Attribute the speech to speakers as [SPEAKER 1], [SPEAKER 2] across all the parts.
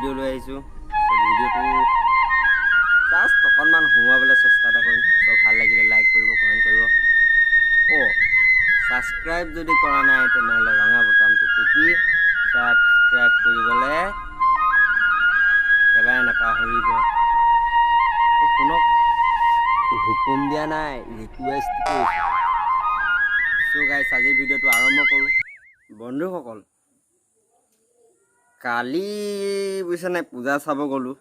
[SPEAKER 1] video' লৈ আহিছোঁ ভিডিঅ'টো জাষ্ট অকণমান সোমোৱাবলৈ চেষ্টা এটা কৰিম চ' ভাল লাগিলে লাইক কৰিব কমেণ্ট কৰিব ছাবস্ক্ৰাইব যদি কৰা নাই তেনেহ'লে ৰঙা বুটামটো টিপি ছাবস্ক্ৰাইব কৰিবলৈ একেবাৰে নাপাহৰিব শুনক হুকুম দিয়া নাই ৰিকুৱেষ্ট কৰিছোঁ চ' গাইছ আজিৰ ভিডিঅ'টো আৰম্ভ কৰোঁ বন্ধুসকল কালি বুজিছেনে পূজা চাব গ'লোঁ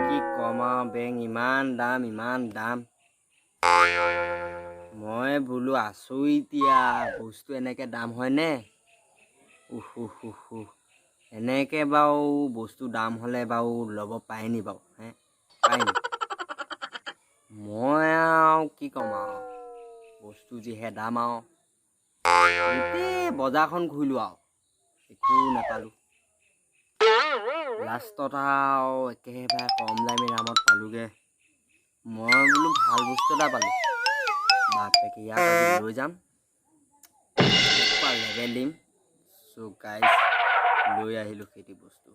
[SPEAKER 1] কি কম আৰু বেং ইমান দাম মই বোলো আচৰিতিয়া বস্তু এনেকৈ দাম হয়নে এনেকৈ বাৰু বস্তু দাম হ'লে বাৰু ল'ব পাৰে নি বাৰু পায় নি মই আৰু কি ক'ম আৰু বস্তু যিহে দাম আৰু গোটেই বজাৰখন ঘূৰিলোঁ আৰু একো নাপালোঁ লাষ্টত আৰু একেবাৰে কম দামী দামত পালোঁগৈ মই বোলো ভাল বস্তু এটা পালোঁ বাপেকে ইয়াক লৈ যাম লেভেল দিম চ' গাইজ লৈ আহিলোঁ সেইটো বস্তু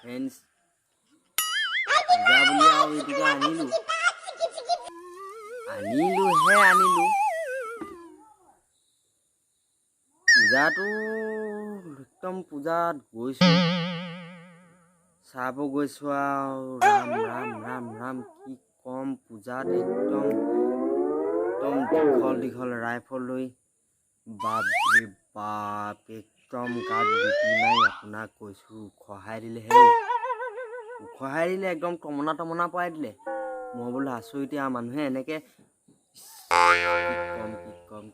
[SPEAKER 1] ফ্ৰেণ্ডছ পূজা বুলি আৰু এইটোকে আনিলোঁ পূজাটো একদম পূজাত গৈছোঁ চাব গৈছোঁ আৰু ৰাম কি কম পূজাত একদম দীঘল ৰাইফল লৈ বাপৰে বাপ একদম গাত বিকি নাই আপোনাক কৈছোঁ খহাই দিলে একদম টমনা পৰাই দিলে মই বোলো আচৰিত আৰু মানুহে এনেকৈ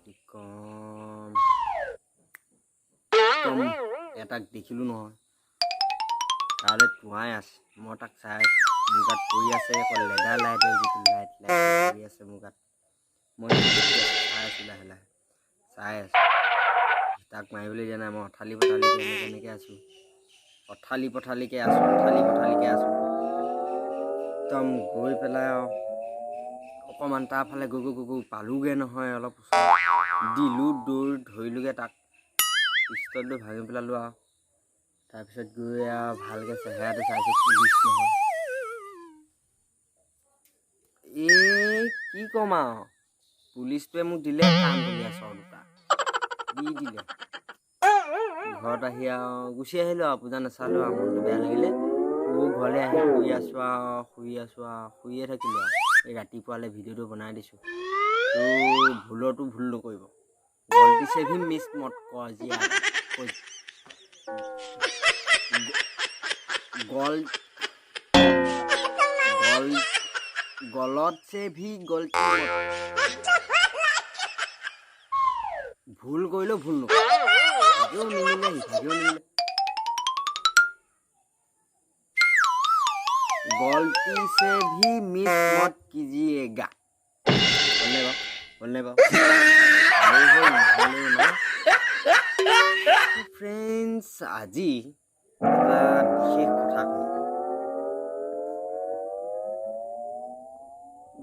[SPEAKER 1] কি কম একদম এটাক দেখিলোঁ নহয় তালৈ টুৱাই আছে মই তাক চাই আছোঁ মোৰ গাত পৰি আছে আকৌ লেডাৰ লাইটৰ যিটো লাইট পৰি আছে মোৰ গাত মই চাই আছোঁ লাহে চাই আছোঁ তাক মাৰিবলৈ দিয়া নাই মই অঠালি পঠালিকৈ এনেকৈ আছোঁ অঠালি পঠালিকৈ আছোঁ একদম গৈ পেলাই আৰু অকণমান তাৰ ফালে গৈ পালোঁগৈ নহয় অলপ দিলোঁ দৌৰ ধৰিলোঁগৈ তাক পিষ্টলটো ভাঙি পেলালোঁ আৰু তাৰপিছত গৈ আৰু ভালকৈ চেহেৰাটো চাইছোঁ পুলিচ নহয় কি ক'ম আৰু পুলিচটোৱে মোক দিলে কাণ তলীয়া চৰ দুটা দি দিলে ঘৰত আহি আৰু গুচি আহিলোঁ আৰু পূজা নাচালোঁ আৰু মনটো বেয়া লাগিলে ঘৰলৈ আহি শুইয়ে থাকিলোঁ আৰু এই ৰাতিপুৱালৈ ভিডিঅ'টো বনাই দিছোঁ তো ভুলতো ভুল নকৰিব গলতি সে ভি মিছ মত কজিয়া গলত से भी गलती ভুল কৰিলেও ভুল নকৰিব নিমিলে गलती से भी मिस मत कीजिएगा बोलने फ्रेंड्स আজি এটা বিশেষ কথা কম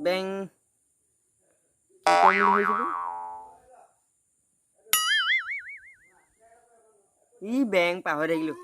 [SPEAKER 1] বেং ই বেং পাহৰি থাকিলোঁ